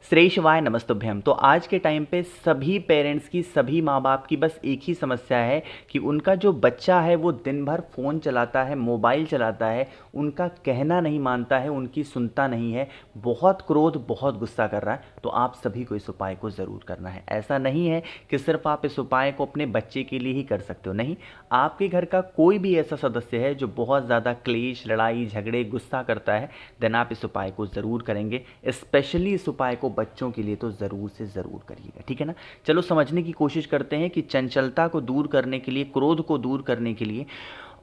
श्रेष्ठवाय नमस्तुभ्यम। तो आज के टाइम पे सभी पेरेंट्स की, सभी माँ बाप की बस एक ही समस्या है कि उनका जो बच्चा है वो दिन भर फ़ोन चलाता है, मोबाइल चलाता है, उनका कहना नहीं मानता है, उनकी सुनता नहीं है, बहुत क्रोध, बहुत गुस्सा कर रहा है। तो आप सभी को इस उपाय को ज़रूर करना है। ऐसा नहीं है कि सिर्फ आप इस उपाय को अपने बच्चे के लिए ही कर सकते हो, नहीं, आपके घर का कोई भी ऐसा सदस्य है जो बहुत ज़्यादा क्लेश, लड़ाई झगड़े, गुस्सा करता है, देन आप इस उपाय को ज़रूर करेंगे। स्पेशली इस उपाय को बच्चों के लिए तो ज़रूर से ज़रूर करिएगा, ठीक है ना। चलो समझने की कोशिश करते हैं कि चंचलता को दूर करने के लिए, क्रोध को दूर करने के लिए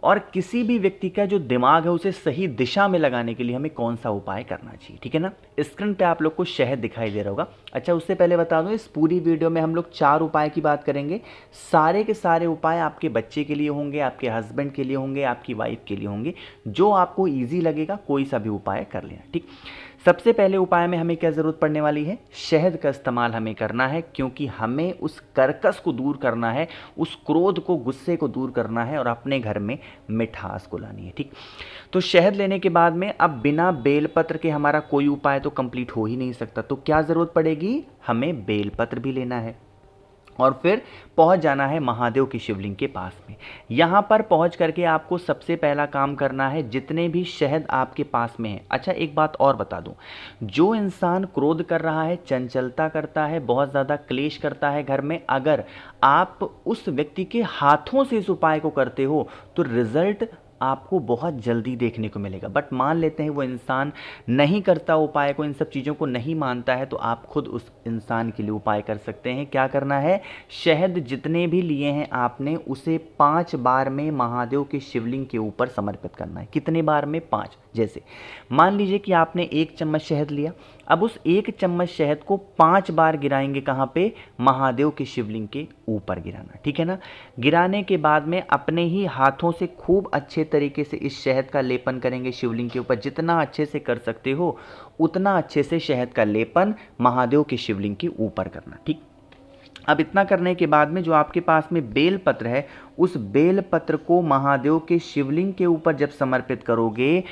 और किसी भी व्यक्ति का जो दिमाग है उसे सही दिशा में लगाने के लिए हमें कौन सा उपाय करना चाहिए, ठीक है ना। स्क्रीन पे आप लोग को शहद दिखाई दे रहा होगा। अच्छा, उससे पहले बता दूं, इस पूरी वीडियो में हम लोग 4 उपाय की बात करेंगे। सारे के सारे उपाय आपके बच्चे के लिए होंगे, आपके हस्बैंड के लिए होंगे, आपकी वाइफ के लिए होंगे। जो आपको ईजी लगेगा कोई सा भी उपाय कर लेना, ठीक। सबसे पहले उपाय में हमें क्या ज़रूरत पड़ने वाली है, शहद का इस्तेमाल हमें करना है, क्योंकि हमें उस कर्कश को दूर करना है, उस क्रोध को, गुस्से को दूर करना है और अपने घर में मिठास को लानी है, ठीक। तो शहद लेने के बाद में अब बिना बेलपत्र के हमारा कोई उपाय तो कंप्लीट हो ही नहीं सकता। तो क्या ज़रूरत पड़ेगी, हमें बेलपत्र भी लेना है और फिर पहुंच जाना है महादेव की शिवलिंग के पास में। यहाँ पर पहुंच करके आपको सबसे पहला काम करना है, जितने भी शहद आपके पास में है। अच्छा, एक बात और बता दूं, जो इंसान क्रोध कर रहा है, चंचलता करता है, बहुत ज़्यादा क्लेश करता है घर में, अगर आप उस व्यक्ति के हाथों से इस उपाय को करते हो तो रिजल्ट आपको बहुत जल्दी देखने को मिलेगा। बट मान लेते हैं वो इंसान नहीं करता उपाय को, इन सब चीज़ों को नहीं मानता है, तो आप खुद उस इंसान के लिए उपाय कर सकते हैं। क्या करना है, शहद जितने भी लिए हैं आपने उसे 5 बार में महादेव के शिवलिंग के ऊपर समर्पित करना है। कितने बार में, 5। जैसे मान लीजिए कि आपने 1 चम्मच शहद लिया, अब उस 1 चम्मच शहद को 5 बार गिराएंगे, कहाँ पे, महादेव के शिवलिंग के ऊपर गिराना, ठीक है ना। गिराने के बाद में अपने ही हाथों से खूब अच्छे तरीके से इस शहद का लेपन करेंगे शिवलिंग के ऊपर। जितना अच्छे से कर सकते हो उतना अच्छे से शहद का लेपन महादेव के शिवलिंग के ऊपर करना, ठीक। अब इतना करने के बाद में जो आपके पास में बेल पत्र है, उस बेल पत्र को महादेव के शिवलिंग के ऊपर जब समर्पित करोगे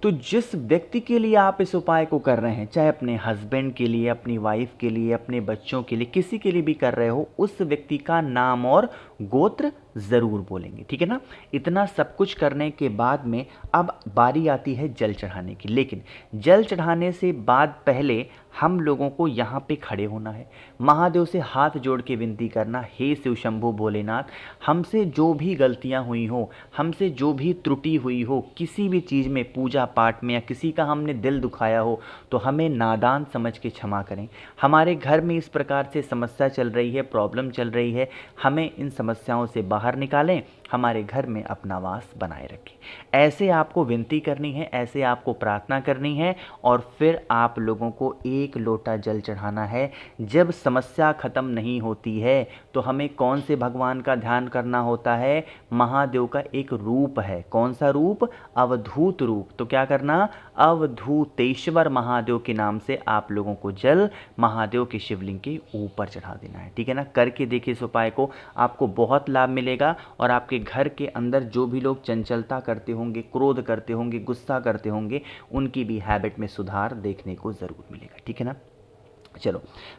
तो जिस व्यक्ति के लिए आप इस उपाय को कर रहे हैं, चाहे अपने हस्बैंड के लिए, अपनी वाइफ के लिए, अपने बच्चों के लिए, किसी के लिए भी कर रहे हो, उस व्यक्ति का नाम और गोत्र ज़रूर बोलेंगे, ठीक है ना। इतना सब कुछ करने के बाद में अब बारी आती है जल चढ़ाने की। लेकिन जल चढ़ाने से बाद पहले हम लोगों को यहाँ पे खड़े होना है, महादेव से हाथ जोड़ के विनती करना, हे शिव शंभु भोलेनाथ, हमसे जो भी गलतियाँ हुई हो, हमसे जो भी त्रुटि हुई हो, किसी भी चीज़ में, पूजा पाठ में, या किसी का हमने दिल दुखाया हो तो हमें नादान समझ के क्षमा करें। हमारे घर में इस प्रकार से समस्या चल रही है, प्रॉब्लम चल रही है, हमें इन समस्याओं से बाहर निकालें, हमारे घर में अपना वास बनाए रखें। ऐसे आपको विनती करनी है, ऐसे आपको प्रार्थना करनी है और फिर आप लोगों को 1 लोटा जल चढ़ाना है। जब समस्या खत्म नहीं होती है तो हमें कौन से भगवान का ध्यान करना होता है, महादेव का एक रूप है। कौन सा रूप, अवधूत रूप। तो क्या करना, अवधूतेश्वर महादेव के नाम से आप लोगों को जल महादेव के शिवलिंग के ऊपर चढ़ा देना है, ठीक है ना। करके देखिए इस उपाय को, आपको बहुत लाभ मिलेगा और आपके घर के अंदर जो भी लोग चंचलता करते होंगे, क्रोध करते होंगे, गुस्सा करते होंगे, उनकी भी हैबिट में सुधार देखने को ज़रूर मिलेगा, ठीक है ना। चलो,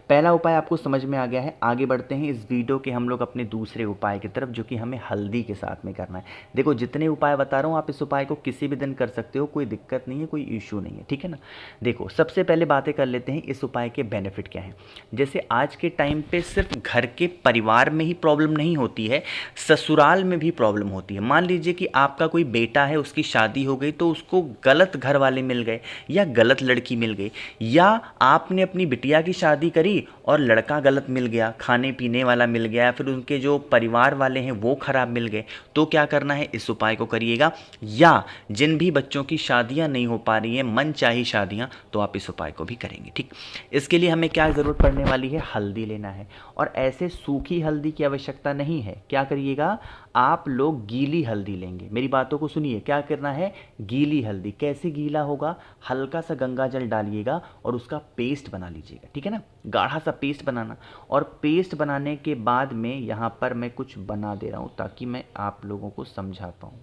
पहला उपाय आपको समझ में आ गया है। आगे बढ़ते हैं इस वीडियो के हम लोग अपने दूसरे उपाय की तरफ, जो कि हमें हल्दी के साथ में करना है। देखो, जितने उपाय बता रहा हूँ आप इस उपाय को किसी भी दिन कर सकते हो, कोई दिक्कत नहीं है, कोई इशू नहीं है, ठीक है ना। देखो, सबसे पहले बातें कर लेते हैं इस उपाय के बेनिफिट क्या हैं। जैसे आज के टाइम पे सिर्फ घर के परिवार में ही प्रॉब्लम नहीं होती है, ससुराल में भी प्रॉब्लम होती है। मान लीजिए कि आपका कोई बेटा है, उसकी शादी हो गई तो उसको गलत घर वाले मिल गए या गलत लड़की मिल गई, या आपने अपनी बिटिया की शादी करी और लड़का गलत मिल गया, खाने पीने वाला मिल गया, फिर उनके जो परिवार वाले हैं वो खराब मिल गए। तो क्या करना है, इस उपाय को करिएगा। या जिन भी बच्चों की शादियां नहीं हो पा रही हैं, मन चाही शादियां, तो आप इस उपाय को भी करेंगे, ठीक। इसके लिए हमें क्या ज़रूरत पड़ने वाली है, हल्दी लेना है। और ऐसे सूखी हल्दी की आवश्यकता नहीं है। क्या करिएगा, आप लोग गीली हल्दी लेंगे। मेरी बातों को सुनिए, क्या करना है, गीली हल्दी। कैसे गीला होगा, हल्का सा गंगा जल डालिएगा और उसका पेस्ट बना लीजिएगा, ठीक है ना, गाढ़ा सा पेस्ट बनाना। और पेस्ट बनाने के बाद में यहाँ पर मैं कुछ बना दे रहा हूँ ताकि मैं आप लोगों को समझा पाऊँ।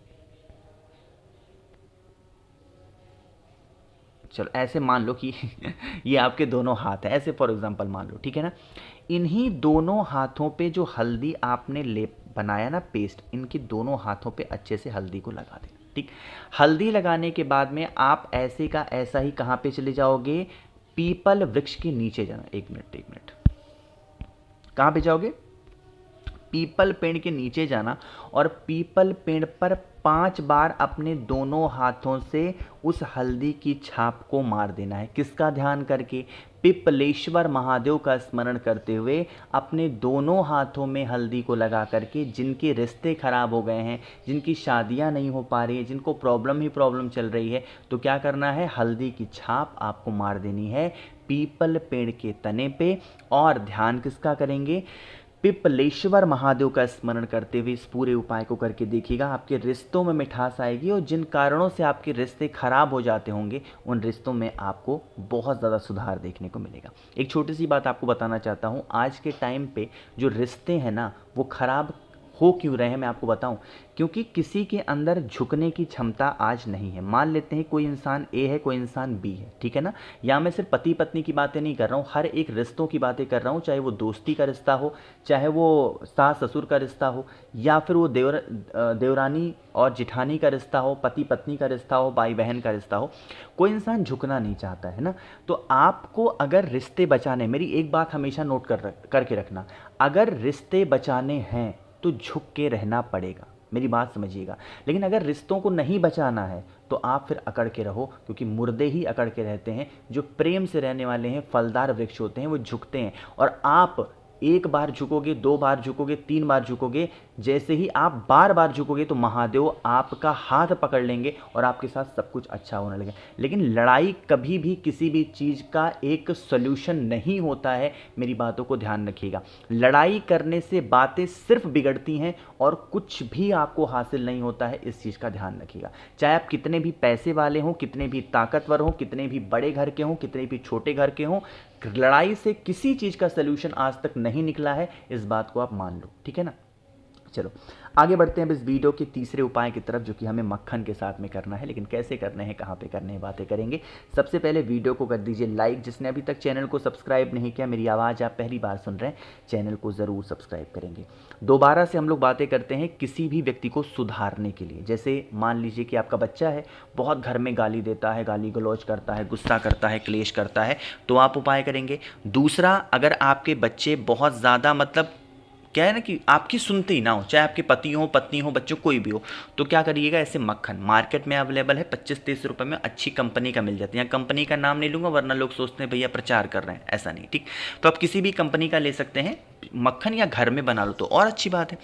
चलो ऐसे मान लो कि ये आपके दोनों हाथ हैं, ऐसे फॉर एग्जांपल मान लो, ठीक है ना। इन्हीं दोनों हाथों पे जो हल्दी आपने लेप बनाया ना, पेस्ट, इनके दोनों हाथों पे अच्छे से हल्दी को लगा देना। ठीक, हल्दी लगाने के बाद में आप ऐसे का ऐसा ही कहाँ पे चले जाओगे, पीपल वृक्ष के नीचे जाना। एक मिनट एक मिनट, कहाँ पे जाओगे, पीपल पेड़ के नीचे जाना और पीपल पेड़ पर 5 बार अपने दोनों हाथों से उस हल्दी की छाप को मार देना है। किसका ध्यान करके, पिपलेश्वर महादेव का स्मरण करते हुए अपने दोनों हाथों में हल्दी को लगा करके, जिनके रिश्ते खराब हो गए हैं, जिनकी शादियां नहीं हो पा रही है, जिनको प्रॉब्लम ही प्रॉब्लम चल रही है, तो क्या करना है, हल्दी की छाप आपको मार देनी है पीपल पेड़ के तने पे। और ध्यान किसका करेंगे, पिपलेश्वर महादेव का स्मरण करते हुए इस पूरे उपाय को करके देखिएगा, आपके रिश्तों में मिठास आएगी और जिन कारणों से आपके रिश्ते खराब हो जाते होंगे, उन रिश्तों में आपको बहुत ज़्यादा सुधार देखने को मिलेगा। एक छोटी सी बात आपको बताना चाहता हूँ, आज के टाइम पे जो रिश्ते हैं ना, वो खराब हो क्यों रहे हैं, मैं आपको बताऊं। क्योंकि किसी के अंदर झुकने की क्षमता आज नहीं है। मान लेते हैं कोई इंसान ए है, कोई इंसान बी है, ठीक है ना। या मैं सिर्फ पति पत्नी की बातें नहीं कर रहा हूँ, हर एक रिश्तों की बातें कर रहा हूँ, चाहे वो दोस्ती का रिश्ता हो, चाहे वो सास ससुर का रिश्ता हो, या फिर वो देवरानी और जिठानी का रिश्ता हो, पति पत्नी का रिश्ता हो, भाई बहन का रिश्ता हो। कोई इंसान झुकना नहीं चाहता है ना। तो आपको अगर रिश्ते बचाने, मेरी एक बात हमेशा नोट करके रखना, अगर रिश्ते बचाने हैं तो झुक के रहना पड़ेगा, मेरी बात समझिएगा। लेकिन अगर रिश्तों को नहीं बचाना है तो आप फिर अकड़ के रहो, क्योंकि मुर्दे ही अकड़ के रहते हैं। जो प्रेम से रहने वाले हैं, फलदार वृक्ष होते हैं, वो झुकते हैं। और आप एक बार झुकोगे, 2 बार झुकोगे, 3 बार झुकोगे, जैसे ही आप बार बार झुकोगे तो महादेव आपका हाथ पकड़ लेंगे और आपके साथ सब कुछ अच्छा होने लगेगा। लेकिन लड़ाई कभी भी किसी भी चीज़ का एक सॉल्यूशन नहीं होता है, मेरी बातों को ध्यान रखिएगा। लड़ाई करने से बातें सिर्फ बिगड़ती हैं और कुछ भी आपको हासिल नहीं होता है, इस चीज़ का ध्यान रखिएगा। चाहे आप कितने भी पैसे वाले हों, कितने भी ताकतवर हों, कितने भी बड़े घर के हों, कितने भी छोटे घर के हों, लड़ाई से किसी चीज़ का सलूशन आज तक नहीं निकला है, इस बात को आप मान लो, ठीक है ना। चलो आगे बढ़ते हैं अब इस वीडियो के तीसरे उपाय की तरफ, जो कि हमें मक्खन के साथ में करना है। लेकिन कैसे करने हैं, कहाँ पे करने हैं, बातें करेंगे। सबसे पहले वीडियो को कर दीजिए लाइक। जिसने अभी तक चैनल को सब्सक्राइब नहीं किया, मेरी आवाज़ आप पहली बार सुन रहे हैं, चैनल को ज़रूर सब्सक्राइब करेंगे। दोबारा से हम लोग बातें करते हैं किसी भी व्यक्ति को सुधारने के लिए। जैसे मान लीजिए कि आपका बच्चा है, बहुत घर में गाली देता है, गाली गलौज करता है, गुस्सा करता है, क्लेश करता है, तो आप उपाय करेंगे। दूसरा, अगर आपके बच्चे बहुत ज़्यादा मतलब क्या है ना कि आपकी सुनते ही ना हो, चाहे आपके पति हो, पत्नी हो, बच्चों कोई भी हो, तो क्या करिएगा, ऐसे मक्खन मार्केट में अवेलेबल है, 25-30 रुपये में अच्छी कंपनी का मिल जाता है। यहाँ कंपनी का नाम नहीं लूँगा, वरना लोग सोचते हैं भैया प्रचार कर रहे हैं, ऐसा नहीं, ठीक। तो आप किसी भी कंपनी का ले सकते हैं मक्खन, या घर में बना लो तो और अच्छी बात है।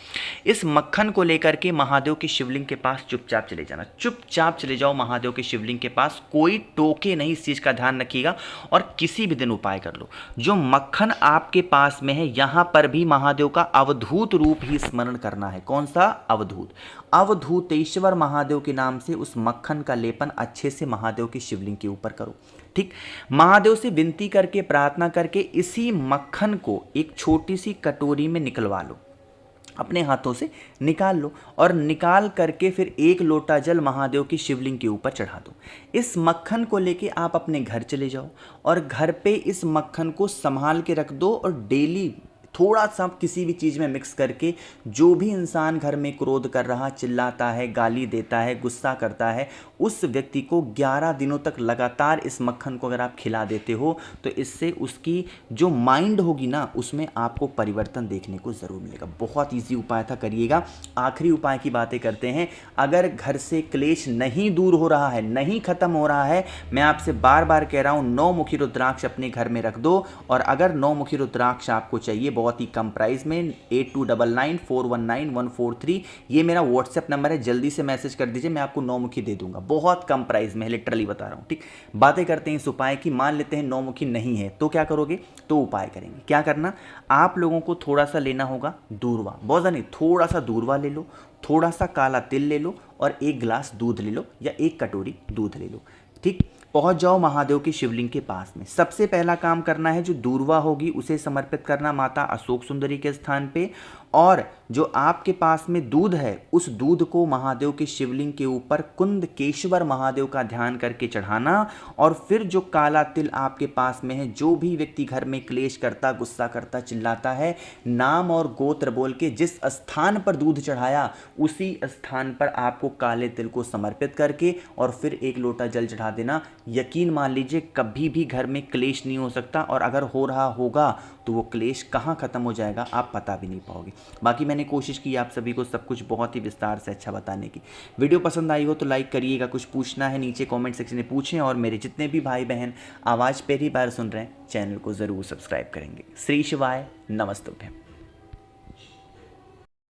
इस मक्खन को लेकर के महादेव के शिवलिंग के पास चुपचाप चले जाना, चुपचाप चले जाओ महादेव के शिवलिंग के पास, कोई टोके नहीं, इस चीज़ का ध्यान रखिएगा। और किसी भी दिन उपाय कर लो। जो मक्खन आपके पास में है, यहाँ पर भी महादेव का अवधूत रूप ही स्मरण करना है। कौन सा, अवधूत। अवधूतेश्वर महादेव के नाम से उस मक्खन का लेपन अच्छे से महादेव के शिवलिंग के ऊपर करो, ठीक। महादेव से विनती करके, प्रार्थना करके इसी मक्खन को एक छोटी सी कटोरी में निकलवा लो, अपने हाथों से निकाल लो, और निकाल करके फिर 1 लोटा जल महादेव की शिवलिंग के ऊपर चढ़ा दो। इस मक्खन को लेके आप अपने घर चले जाओ और घर पे इस मक्खन को संभाल के रख दो, और डेली थोड़ा सा किसी भी चीज़ में मिक्स करके, जो भी इंसान घर में क्रोध कर रहा, चिल्लाता है, गाली देता है, गुस्सा करता है, उस व्यक्ति को 11 दिनों तक लगातार इस मक्खन को अगर आप खिला देते हो, तो इससे उसकी जो माइंड होगी ना, उसमें आपको परिवर्तन देखने को ज़रूर मिलेगा। बहुत ईजी उपाय था, करिएगा। आखिरी उपाय की बातें करते हैं। अगर घर से क्लेश नहीं दूर हो रहा है, नहीं ख़त्म हो रहा है, मैं आपसे बार बार कह रहा हूँ, 9 मुखी रुद्राक्ष अपने घर में रख दो। और अगर 9 मुखी रुद्राक्ष आपको चाहिए बहुत ही कम प्राइस में, 8299419143, ये मेरा व्हाट्सएप नंबर है, जल्दी से मैसेज कर दीजिए, मैं आपको 9 मुखी दे दूंगा, बहुत कम प्राइस में, लिटरली बता रहा हूँ, ठीक। बातें करते हैं इस उपाय की। मान लेते हैं 9 मुखी नहीं है, तो क्या करोगे, तो उपाय करेंगे। क्या करना, आप लोगों को थोड़ा सा लेना होगा दूरवा, बहुत ज़्यादा नहीं, थोड़ा सा दूरवा ले लो, थोड़ा सा काला तिल ले लो, और 1 गिलास दूध ले लो, या 1 कटोरी दूध ले लो, ठीक। पहुंच जाओ महादेव के शिवलिंग के पास में। सबसे पहला काम करना है, जो दूर्वा होगी उसे समर्पित करना माता अशोक सुंदरी के स्थान पे, और जो आपके पास में दूध है उस दूध को महादेव के शिवलिंग के ऊपर कुंदकेश्वर महादेव का ध्यान करके चढ़ाना। और फिर जो काला तिल आपके पास में है, जो भी व्यक्ति घर में क्लेश करता, गुस्सा करता, चिल्लाता है, नाम और गोत्र बोल के जिस स्थान पर दूध चढ़ाया उसी स्थान पर आपको काले तिल को समर्पित करके और फिर एक लोटा जल चढ़ा देना। यकीन मान लीजिए कभी भी घर में क्लेश नहीं हो सकता, और अगर हो रहा होगा तो वो क्लेश कहाँ ख़त्म हो जाएगा आप पता भी नहीं पाओगे। बाकी मैंने कोशिश की आप सभी को सब कुछ बहुत ही विस्तार से अच्छा बताने की। वीडियो पसंद आई हो तो लाइक करिएगा, कुछ पूछना है नीचे कमेंट सेक्शन में पूछें, और मेरे जितने भी भाई बहन आवाज़ पहली बार सुन रहे हैं चैनल को ज़रूर सब्सक्राइब करेंगे। श्री शिवाय, नमस्तुभ्यम।